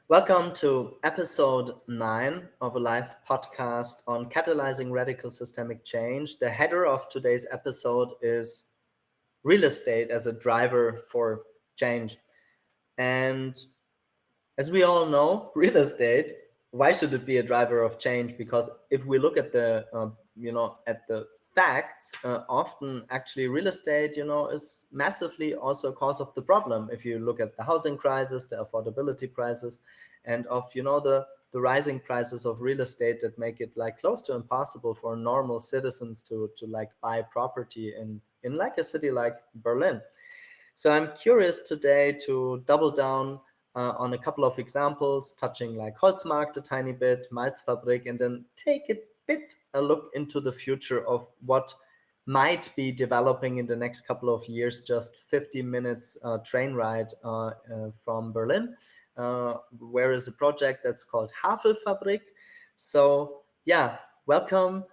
Welcome to episode 9 of a live podcast on catalyzing radical systemic change. The header of today's episode is real estate as a driver for change. And as we all know, real estate, why should it be a driver of change? Because if we look at the facts, often actually real estate, is massively also a cause of the problem. If you look at the housing crisis, the affordability crisis, and of, the rising prices of real estate that make it like close to impossible for normal citizens to like buy property in like a city like Berlin. So I'm curious today to double down on a couple of examples, touching like Holzmarkt a tiny bit, Malzfabrik, and then take a bit a look into the future of what might be developing in the next couple of years, just 50 minutes train ride from Berlin, where is a project that's called Havelfabrik. So yeah, welcome,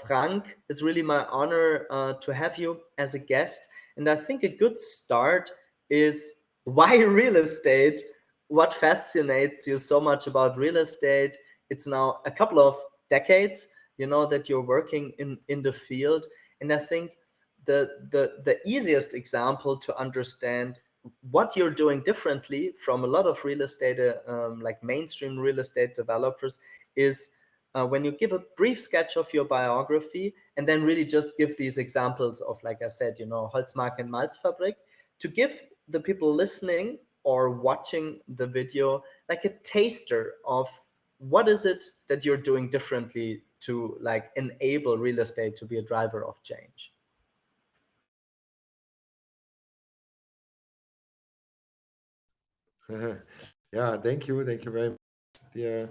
Frank. It's really my honor to have you as a guest. And I think a good start is why real estate? What fascinates you so much about real estate? It's now a couple of decades, that you're working in the field. And I think the easiest example to understand what you're doing differently from a lot of real estate, like mainstream real estate developers, is when you give a brief sketch of your biography and then really just give these examples of, like I said, Holzmarkt and Malzfabrik, to give the people listening or watching the video like a taster of what is it that you're doing differently to like enable real estate to be a driver of change. Yeah, thank you very much, dear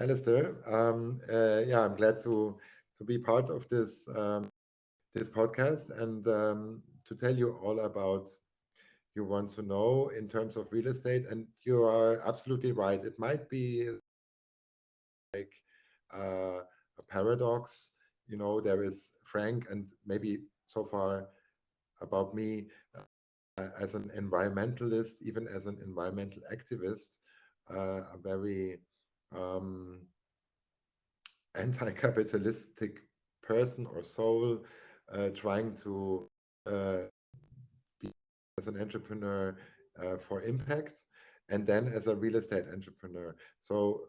Alistair. Yeah, I'm glad to be part of this podcast and to tell you all about you want to know in terms of real estate. And you are absolutely right. It might be like a paradox. There is Frank, and maybe so far about me as an environmentalist, even as an environmental activist, a very um, anti-capitalistic person or soul, trying to uh, be as an entrepreneur for impact, and then as a real estate entrepreneur. So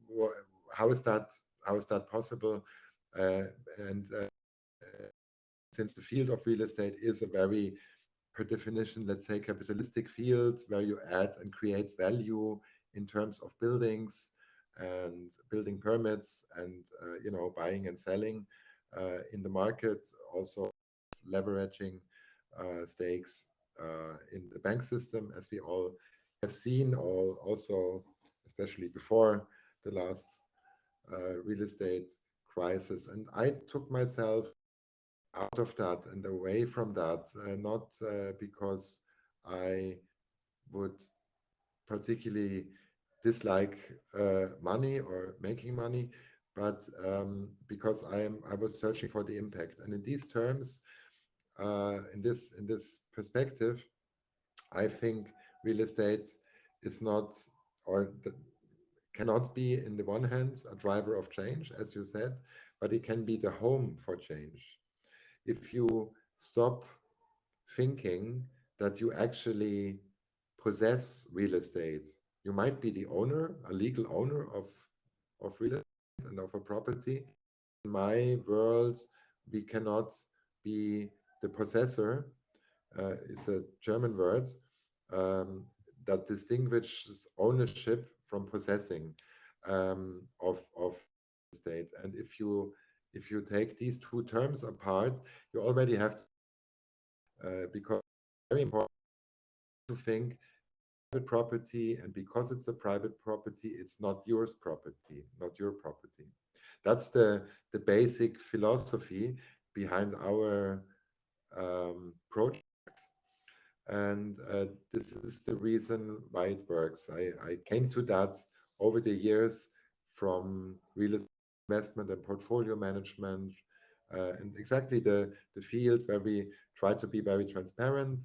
wh- how is that? How is that possible? Uh, and since the field of real estate is a very, per definition, let's say, capitalistic field where you add and create value in terms of buildings and building permits and buying and selling in the market, also leveraging stakes in the bank system, as we all have seen, or also especially before the last real estate crisis. And I took myself out of that and away from that, not because I would particularly dislike money or making money, but because I was searching for the impact. And in these terms, in this perspective, I think real estate is not, or cannot be, in the one hand, a driver of change, as you said, but it can be the home for change. If you stop thinking that you actually possess real estate, you might be the owner, a legal owner of real estate and of a property. In my world, we cannot be the possessor. It's a German word um, that distinguishes ownership from possessing of estate. And if you take these two terms apart, you already have to, because it's very important to think private property, and because it's a private property, it's not yours property, not your property. That's the basic philosophy behind our project, and this is the reason why it works. I came to that over the years from real estate investment and portfolio management, and exactly the field where we try to be very transparent,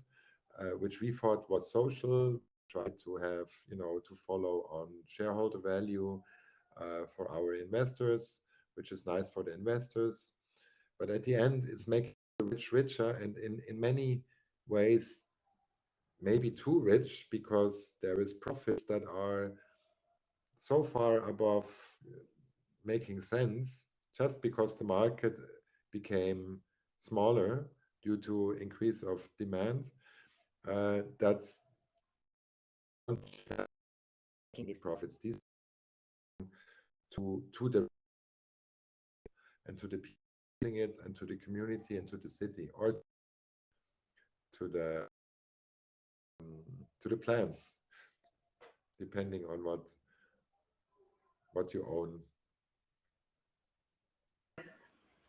which we thought was social, try to have, to follow on shareholder value for our investors, which is nice for the investors. But at the end, it's making the rich richer, and in many ways, maybe too rich, because there is profits that are so far above making sense, just because the market became smaller due to increase of demand. That's making these profits. These to the and to the people using it, and to the community, and to the city, or to the plants, depending on what you own.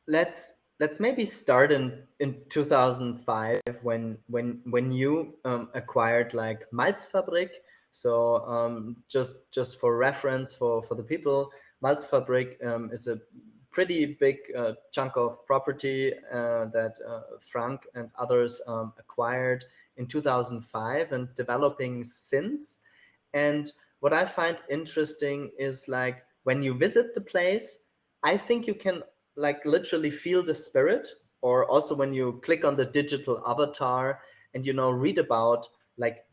Let's maybe start in 2005, when you acquired like Malzfabrik. So just for reference for the people, Malzfabrik is a pretty big chunk of property that Frank and others acquired in 2005 and developing since. And what I find interesting is like when you visit the place, I think you can like literally feel the spirit, or also when you click on the digital avatar and read about like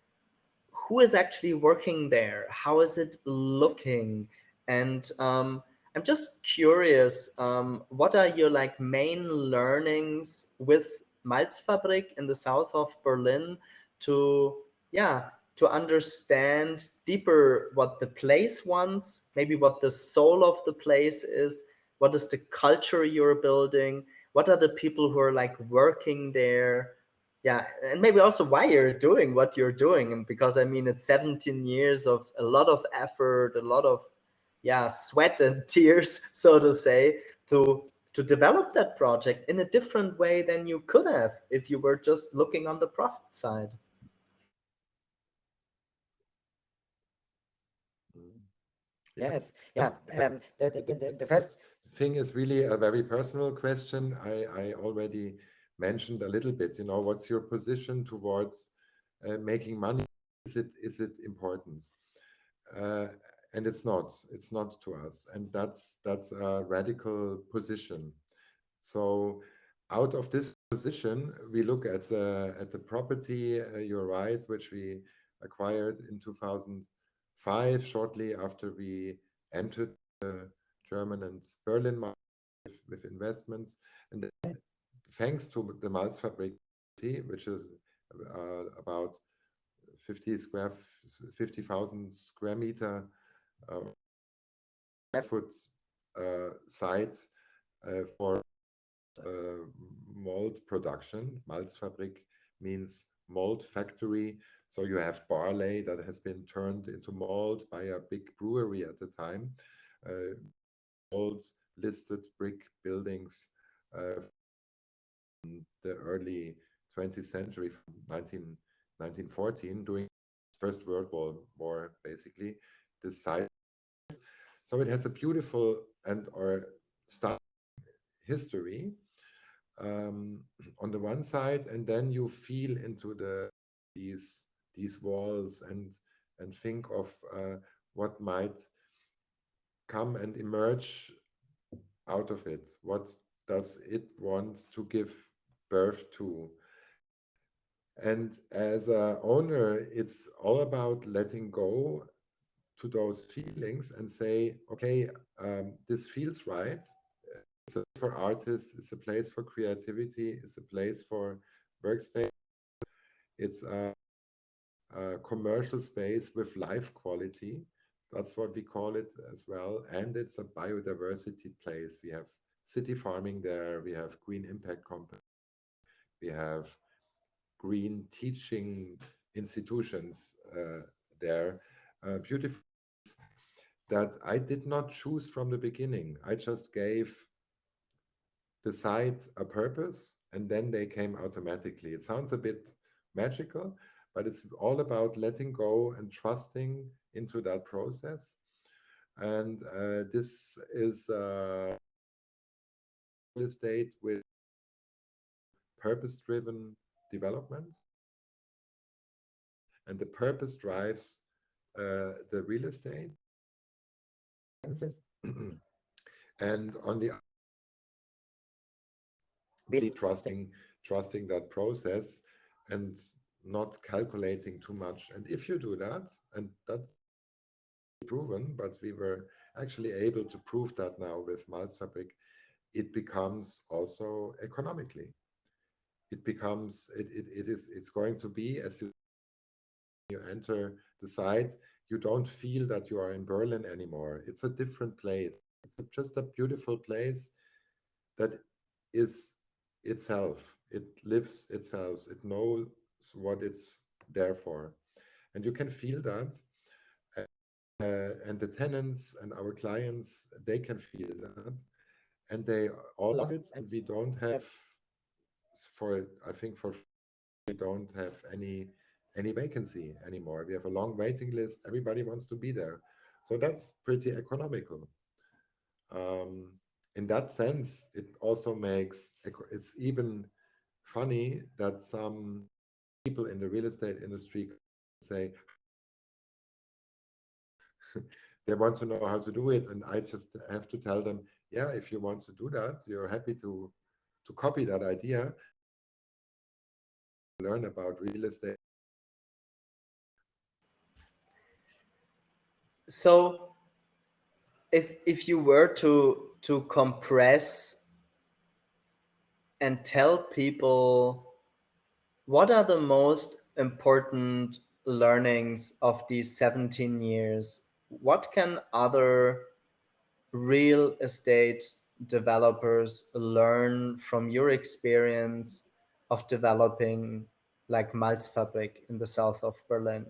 who is actually working there, how is it looking. And I'm just curious, what are your like main learnings with Malzfabrik in the south of Berlin to, yeah, to understand deeper what the place wants, maybe what the soul of the place is, what is the culture you're building, what are the people who are like working there, yeah, and maybe also why you're doing what you're doing. And because I mean, it's 17 years of a lot of effort, a lot of, yeah, sweat and tears, so to say, to develop that project in a different way than you could have if you were just looking on the profit side. Yeah. Yes, yeah. The first, Thing is really a very personal question. I already mentioned a little bit, what's your position towards making money? Is it important? Uh, and it's not to us. And that's a radical position. So out of this position, we look at the property, you're right, which we acquired in 2005, shortly after we entered the German and Berlin market with investments. And then, thanks to the Malzfabrik, which is about 50,000 square meter foot site for mold production. Malzfabrik means mold factory. So you have barley that has been turned into mold by a big brewery at the time. Molds, listed brick buildings in the early 20th century, from 1914, during First World War, basically. This site. So it has a beautiful and or stunning history on the one side, and then you feel into these walls and think of what might come and emerge out of it. What does it want to give birth to? And as a owner, it's all about letting go to those feelings and say, okay, this feels right. It's a place for artists, it's a place for creativity, it's a place for workspace, it's a commercial space with life quality. That's what we call it as well. And it's a biodiversity place. We have city farming there, we have green impact companies, we have green teaching institutions there. Beautiful that I did not choose from the beginning. I just gave the site a purpose, and then they came automatically. It sounds a bit magical, but it's all about letting go and trusting into that process. And this is real estate with purpose-driven development. and the purpose drives the real estate. And on the really trusting that process and not calculating too much. And if you do that, and that's proven, but we were actually able to prove that now with Malzfabrik, it becomes also economically. It's going to be, as you enter the site, you don't feel that you are in Berlin anymore. It's a different place. It's just a beautiful place that is itself. It lives itself. It knows what it's there for. And you can feel that. And the tenants and our clients, they can feel that. And they all love it. And we don't have, we don't have any vacancy anymore. We have a long waiting list. Everybody wants to be there. So that's pretty economical. In that sense, it also makes, it's even funny that some people in the real estate industry say they want to know how to do it. And I just have to tell them, yeah, if you want to do that, you're happy to copy that idea, learn about real estate. So if you were to compress and tell people what are the most important learnings of these 17 years, what can other real estate developers learn from your experience of developing like Malzfabrik in the south of Berlin?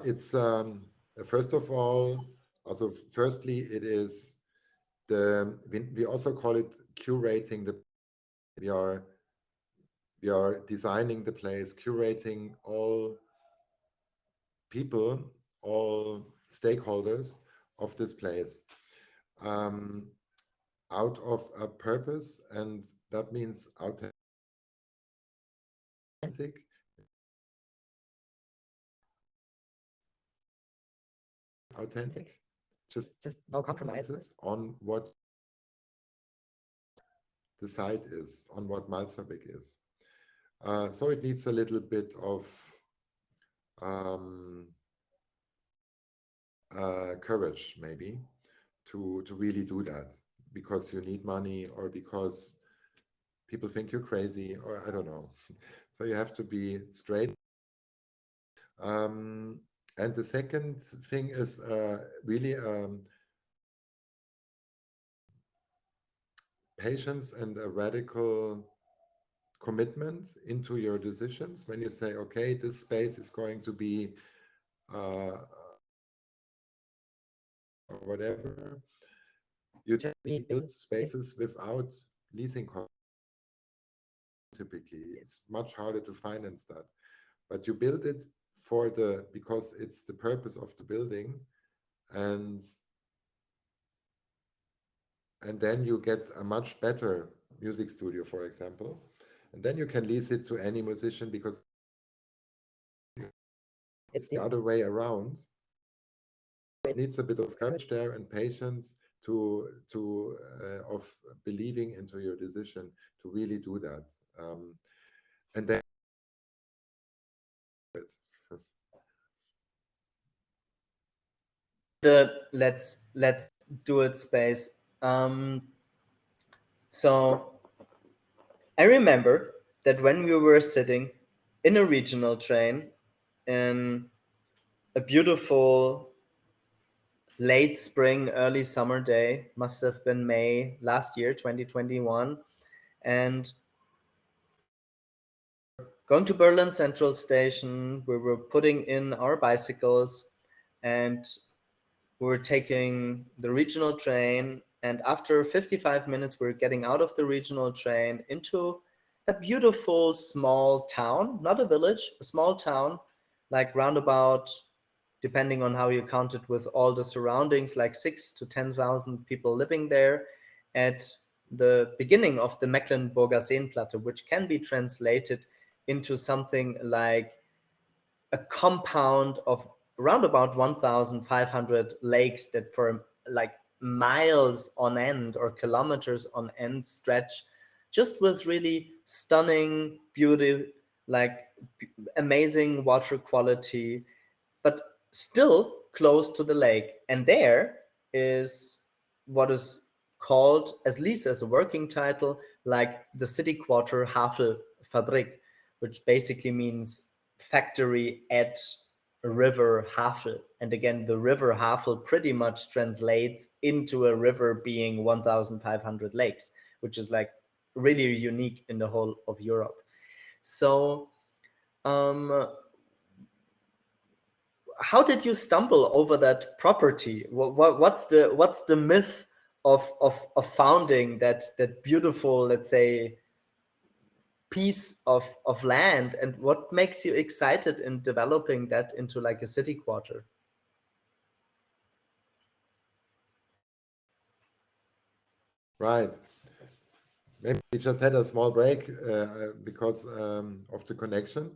It's first of all, also firstly, it is we also call it curating the. We are designing the place, curating all people, all stakeholders of this place, out of a purpose, and that means authentic, just no compromises on what the site is, on what Malzfabrik is. So it needs a little bit of courage, maybe, to really do that, because you need money or because people think you're crazy, or I don't know. So you have to be straight. And the second thing is really patience and a radical commitment into your decisions. When you say, okay, this space is going to be or whatever, you build spaces without leasing costs. Typically, it's much harder to finance that, but you build it because it's the purpose of the building, and then you get a much better music studio, for example, and then you can lease it to any musician, because it's the other way around. It needs a bit of courage there and patience of believing into your decision to really do that, and then the let's do it space. So I remember that when we were sitting in a regional train in a beautiful late spring, early summer day, must have been May last year, 2021, and going to Berlin Central Station, we were putting in our bicycles and we were taking the regional train. And after 55 minutes, we were getting out of the regional train into a beautiful small town, not a village, a small town, like roundabout, depending on how you count it with all the surroundings, like 6,000 to 10,000 people living there at the beginning of the Mecklenburger Seenplatte, which can be translated into something like a compound of around about 1,500 lakes that for like miles on end or kilometers on end stretch just with really stunning beauty, like amazing water quality, but still close to the lake. And there is what is called, at least as a working title, like the city quarter Havelfabrik, which basically means factory at river Havel. And again, the river Havel pretty much translates into a river being 1,500 lakes, which is like really unique in the whole of Europe. So um, how did you stumble over that property? What's the myth of founding that beautiful, let's say, piece of land, and what makes you excited in developing that into like a city quarter? Right. Maybe we just had a small break because of the connection,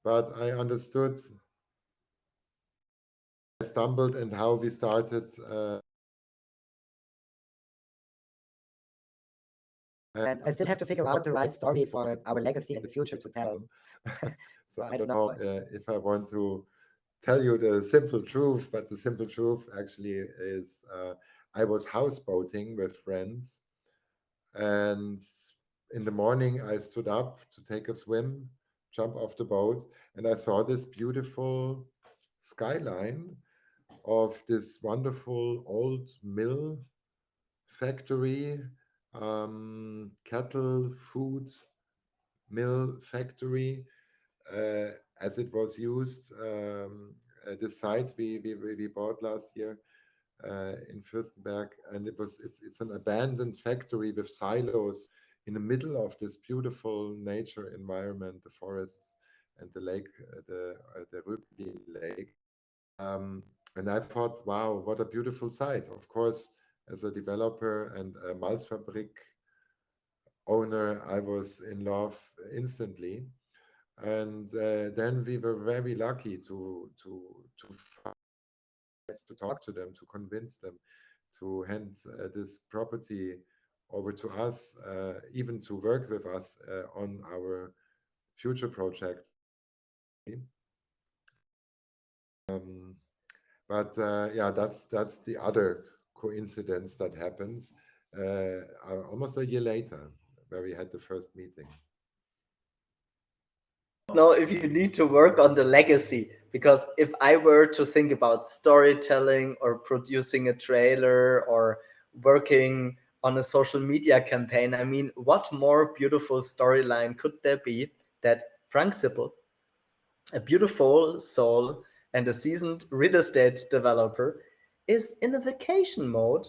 but I understood. I stumbled and how we started. And I still have to figure out the right story for our legacy in the future to tell. So I don't know if I want to tell you the simple truth, but the simple truth actually is I was houseboating with friends, and in the morning I stood up to take a swim, jump off the boat, and I saw this beautiful skyline of this wonderful old mill factory, cattle food mill factory, as it was used. The site we bought last year in Fürstenberg, and it's an abandoned factory with silos in the middle of this beautiful nature environment, the forests and the lake, the Röblinsee lake. And I thought, wow, what a beautiful site. Of course, as a developer and a Malzfabrik owner, I was in love instantly. And then we were very lucky to talk to them, to convince them to hand this property over to us, even to work with us on our future project. Um, but yeah, that's the other coincidence that happens almost a year later, where we had the first meeting. Know if you need to work on the legacy, because if I were to think about storytelling or producing a trailer or working on a social media campaign, I mean, what more beautiful storyline could there be that Frank Sippel, a beautiful soul and a seasoned real estate developer, is in a vacation mode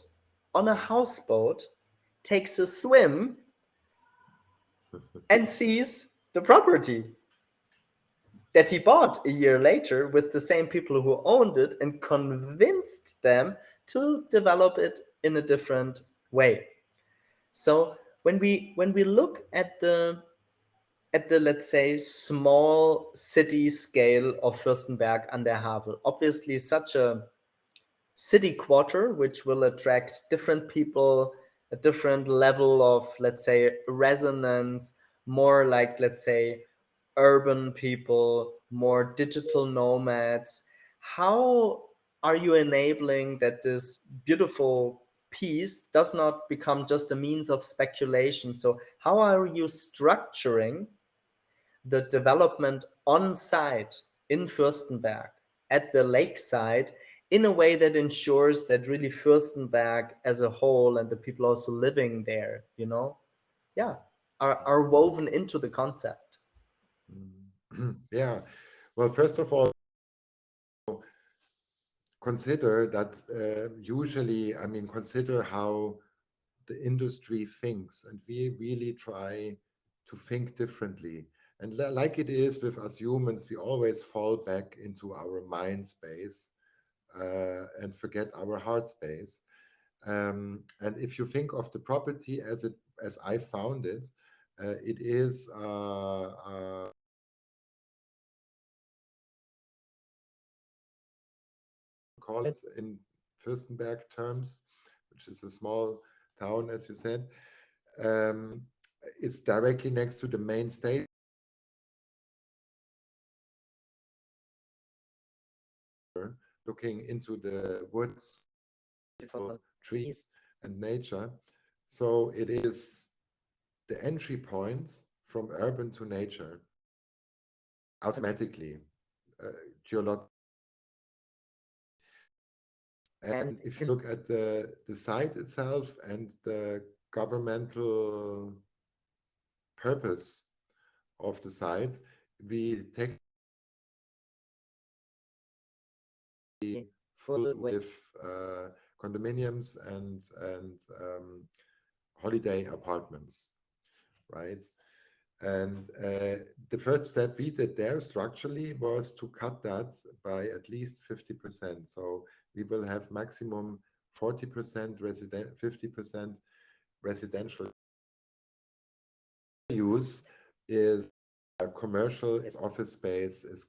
on a houseboat, takes a swim, and sees the property that he bought a year later with the same people who owned it and convinced them to develop it in a different way. So when we look at the, let's say, small city scale of Fürstenberg an der Havel, obviously such a city quarter which will attract different people, a different level of, let's say, resonance, more like, let's say, urban people, more digital nomads. How are you enabling that this beautiful piece does not become just a means of speculation? So how are you structuring the development on site in Fürstenberg at the lakeside in a way that ensures that really Fürstenberg as a whole and the people also living there, yeah, are woven into the concept? Yeah. Well, first of all, consider that usually, I mean, consider how the industry thinks, and we really try to think differently. And like it is with us humans, we always fall back into our mind space and forget our heart space. And if you think of the property as I found it, It is call it in Fürstenberg terms, which is a small town, as you said. It's directly next to the main station, looking into the woods, beautiful trees and nature. So it is the entry point from urban to nature automatically, geologically. And if you look at the site itself and the governmental purpose of the site, we take full with condominiums and holiday apartments, right? And the first step we did there structurally was to cut that by at least 50%. So we will have maximum 40% resident, 50% residential use is commercial, it's office space, is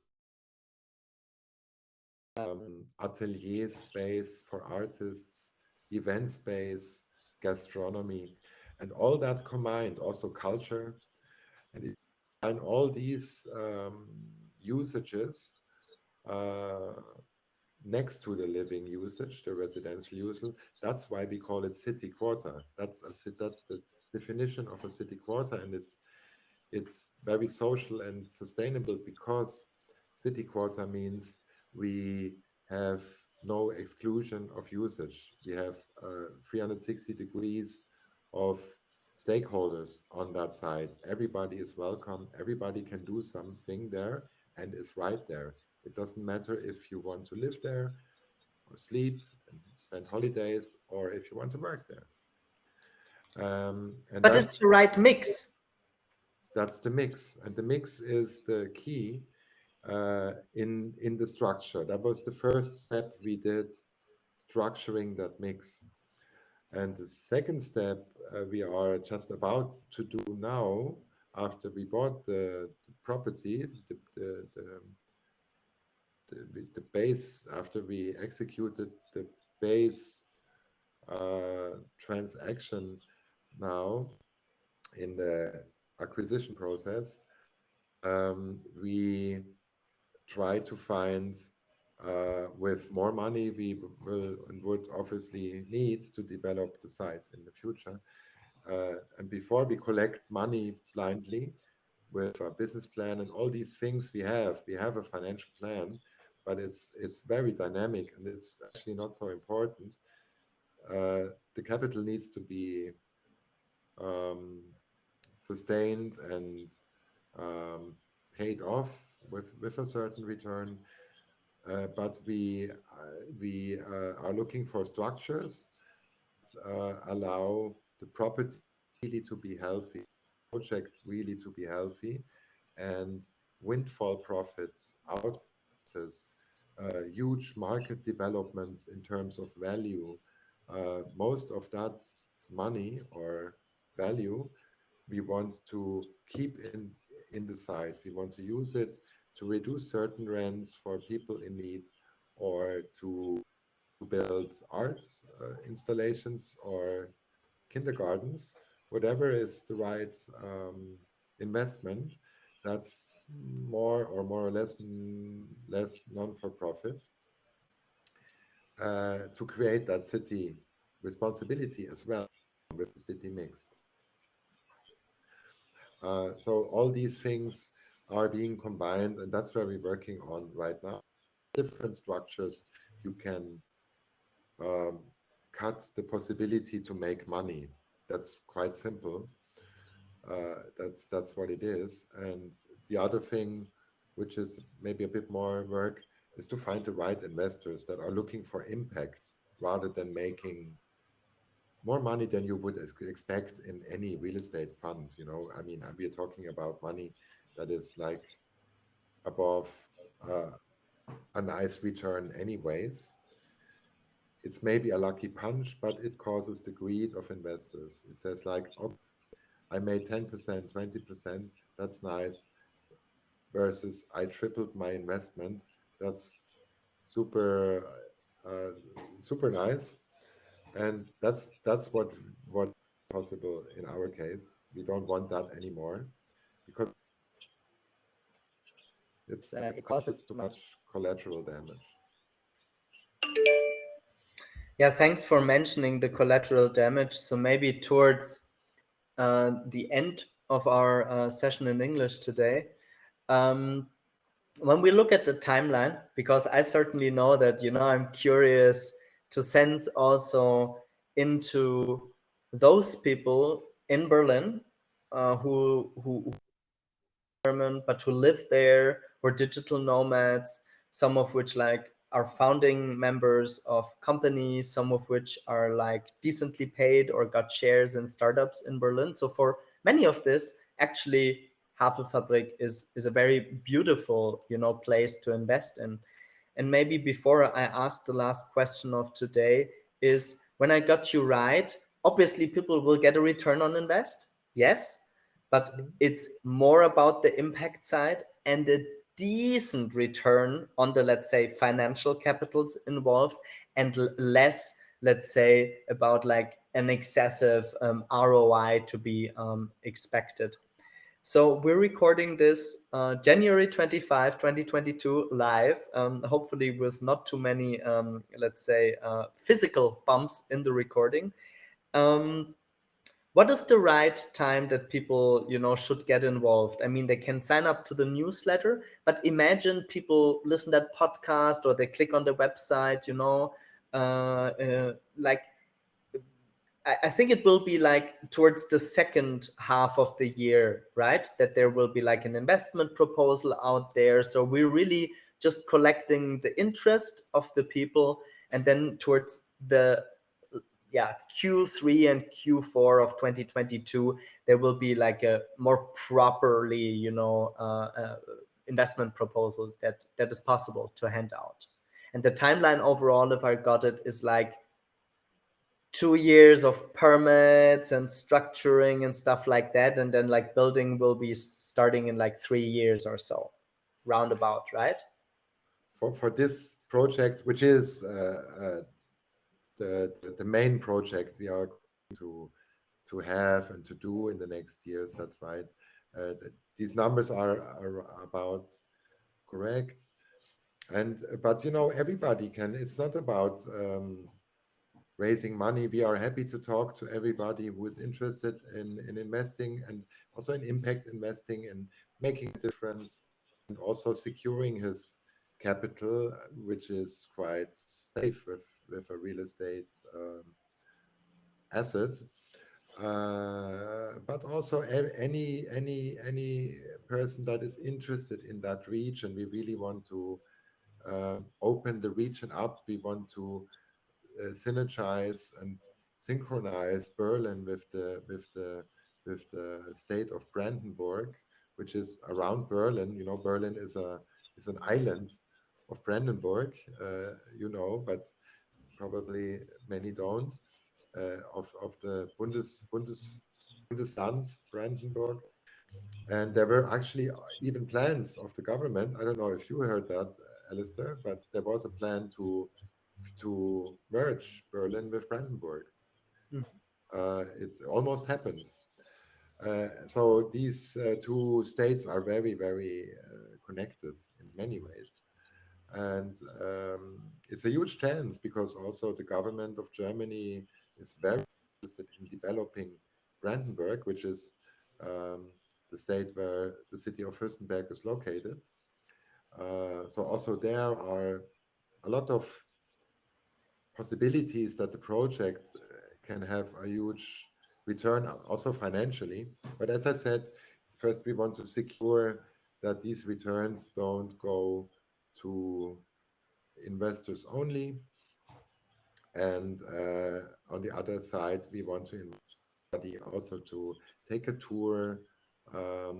atelier space for artists, event space, gastronomy, and all that combined, also culture. And if you combine all these usages next to the living usage, the residential usage, that's why we call it city quarter. That's the definition of a city quarter, and it's very social and sustainable because city quarter means we have no exclusion of usage. We have 360 degrees of stakeholders on that side. Everybody is welcome. Everybody can do something there and is right there. It doesn't matter if you want to live there or sleep and spend holidays, or if you want to work there. And but it's the right mix. That's the mix, and the mix is the key in the structure. That was the first step we did, structuring that mix. And the second step we are just about to do now, after we bought the property, the base, after we executed the base transaction now in the acquisition process, we try to find with more money we will and would obviously need to develop the site in the future. And before we collect money blindly with our business plan and all these things we have a financial plan, but it's very dynamic and it's actually not so important. The capital needs to be sustained and paid off with a certain return. But we are looking for structures that allow the property really to be healthy, project really to be healthy, and windfall profits, outputs, huge market developments in terms of value. Most of that money or value we want to keep in the site. We want to use it to reduce certain rents for people in need, or to build arts installations or kindergartens, whatever is the right investment. That's more or less non-for-profit, to create that city responsibility as well with the city mix. So all these things are being combined, and that's where we're working on right now. Different structures you can cut the possibility to make money. That's quite simple. That's what it is. And the other thing, which is maybe a bit more work, is to find the right investors that are looking for impact rather than making more money than you would expect in any real estate fund. You know, I mean, we are talking about money that is like above a nice return anyways. It's maybe a lucky punch, but it causes the greed of investors. It says like, okay, I made 10%, 20%. That's nice. Versus I tripled my investment. That's super, uh, super nice. And that's what possible in our case. We don't want that anymore because it causes too much collateral damage. Yeah, thanks for mentioning the collateral damage. So maybe towards the end of our session in English today, um, when we look at the timeline, because I certainly know that, I'm curious to sense also into those people in Berlin who German, but who live there, were digital nomads, some of which like are founding members of companies, some of which are like decently paid or got shares in startups in Berlin. So for many of this, actually, Havelfabrik is a very beautiful, place to invest in. And maybe before I ask the last question of today is, when I got you right, obviously people will get a return on invest. Yes, but Mhm. it's more about the impact side and a decent return on the, let's say, financial capitals involved, and less, let's say, about like an excessive ROI to be expected. So we're recording this January 25, 2022 live, hopefully with not too many, let's say, physical bumps in the recording. Um, what is the right time that people, should get involved? I mean, they can sign up to the newsletter, but imagine people listen to that podcast or they click on the website, like I think it will be like towards the second half of the year, right? That there will be like an investment proposal out there. So we're really just collecting the interest of the people, and then towards the Q3 and Q4 of 2022, there will be like a more properly, investment proposal that is possible to hand out. And the timeline overall, if I got it, is like 2 years of permits and structuring and stuff like that, and then like building will be starting in like 3 years or so, roundabout, right? For this project, which is the main project we are going to have and to do in the next years. That's right. These numbers are about correct. And but everybody can. It's not about raising money. We are happy to talk to everybody who is interested in investing, and also in impact investing and making a difference, and also securing his capital, which is quite safe with a real estate asset. But also any person that is interested in that region, we really want to open the region up. We want to synergize and synchronize Berlin with the state of Brandenburg, which is around Berlin. Berlin is an island of Brandenburg, but probably many don't, of the Bundesland Brandenburg. And there were actually even plans of the government. I don't know if you heard that, Alistair, but there was a plan to merge Berlin with Brandenburg. Mm. It almost happened. So these two states are very, very connected in many ways. And it's a huge chance because also the government of Germany is very interested in developing Brandenburg, which is um, the state where the city of Fürstenberg is located. So also there are a lot of possibilities that the project can have a huge return, also financially. But as I said, first we want to secure that these returns don't go to investors only. And on the other side, we want to invite everybody also to take a tour, a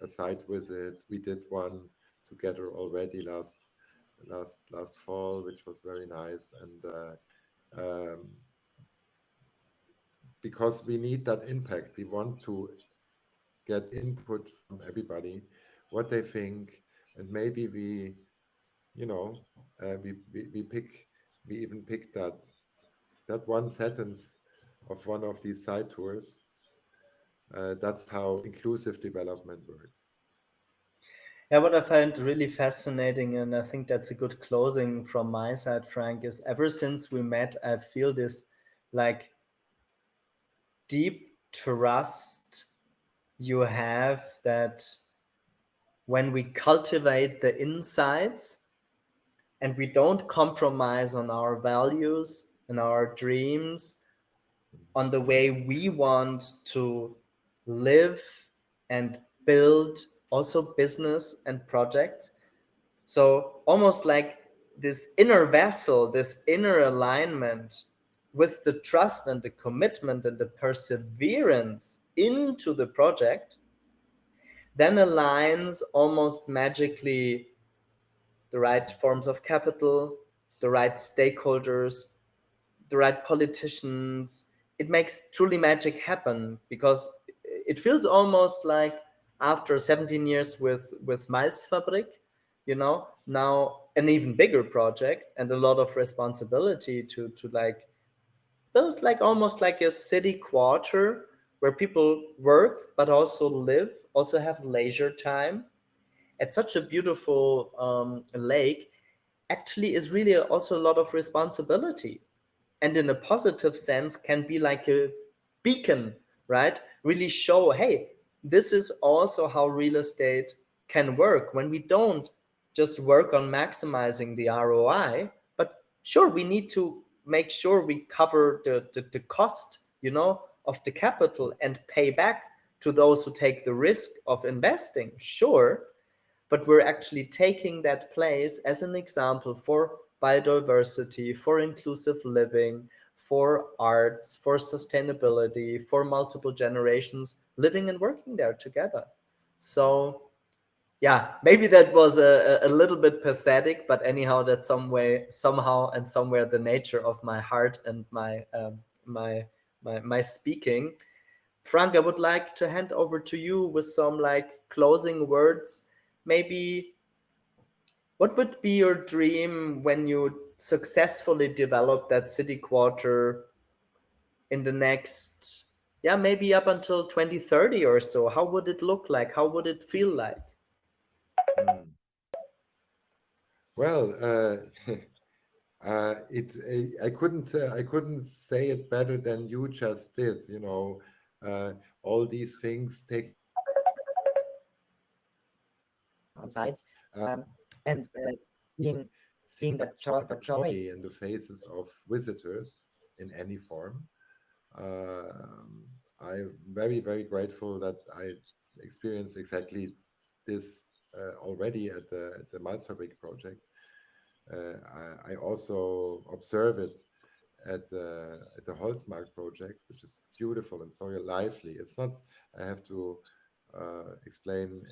site visit. We did one together already last fall, which was very nice. And because we need that impact. We want to get input from everybody, what they think, and maybe we, you know, we even pick that one sentence of one of these side tours. That's how inclusive development works. Yeah, what I find really fascinating, and I think that's a good closing from my side, Frank, is ever since we met, I feel this like deep trust you have that when we cultivate the insights and we don't compromise on our values and our dreams, on the way we want to live and build also business and projects. So almost like this inner vessel, this inner alignment with the trust and the commitment and the perseverance into the project, then aligns almost magically the right forms of capital, the right stakeholders, the right politicians. It makes truly magic happen because it feels almost like after 17 years with Malzfabrik, now an even bigger project and a lot of responsibility to like build like almost like a city quarter where people work but also live, also have leisure time at such a beautiful lake. Actually is really also a lot of responsibility, and in a positive sense can be like a beacon, right? Really show, hey, this is also how real estate can work when we don't just work on maximizing the ROI, but sure, we need to make sure we cover the cost, of the capital and pay back to those who take the risk of investing, sure, but we're actually taking that place as an example for biodiversity, for inclusive living, for arts, for sustainability, for multiple generations living and working there together. So, yeah, maybe that was a little bit pathetic, but anyhow, that's some way, somehow, and somewhere the nature of my heart and my speaking. Frank, I would like to hand over to you with some like closing words. Maybe what would be your dream when you successfully develop that city quarter in the next, yeah, maybe up until 2030 or so? How would it look like? How would it feel like? Mm. Well, I couldn't say it better than you just did. All these things take outside, and seeing the joy in the faces of visitors in any form. I'm very, very grateful that I experienced exactly this already at the Malzfabrik project. I also observe it at the Holzmarkt project, which is beautiful and so lively. It's not, I have to explain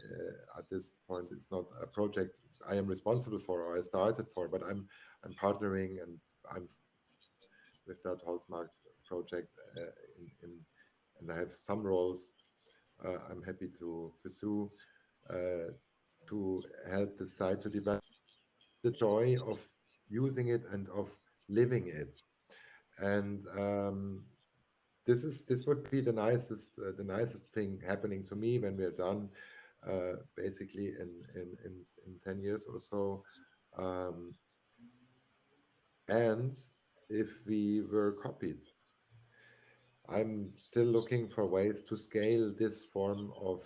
at this point, it's not a project I am responsible for or I started for, but I'm partnering and I'm with that Holzmarkt project and I have some roles I'm happy to pursue uh, to help the site to develop the joy of using it and of living it. And this would be the nicest thing happening to me when we're done, basically in 10 years or so. Um, and if we were copied, I'm still looking for ways to scale this form of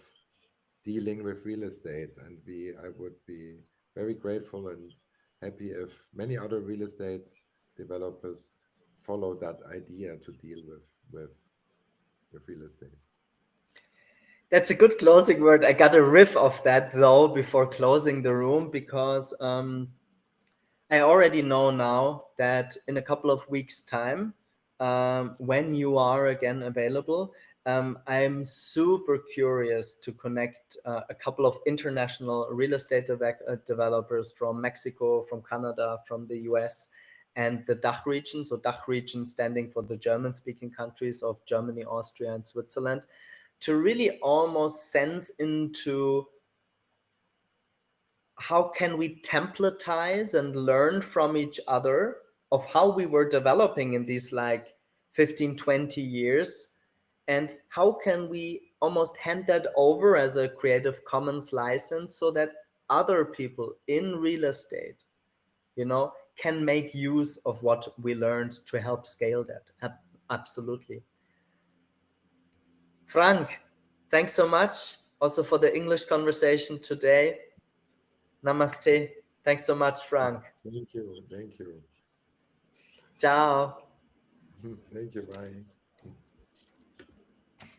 dealing with real estate, and I would be very grateful and happy if many other real estate developers follow that idea to deal with real estate. That's a good closing word. I got a riff of that though before closing the room because I already know now that in a couple of weeks' time, when you are again available, I'm super curious to connect a couple of international real estate developers from Mexico, from Canada, from the US, and the DACH region, so DACH region standing for the German-speaking countries of Germany, Austria, and Switzerland, to really almost sense into how can we templatize and learn from each other of how we were developing in these like 15, 20 years, and how can we almost hand that over as a Creative Commons license so that other people in real estate, you know, can make use of what we learned to help scale that. Absolutely. Frank, thanks so much also for the English conversation today. Namaste. Thanks so much, Frank. Thank you. Thank you. Ciao. Thank you. Bye.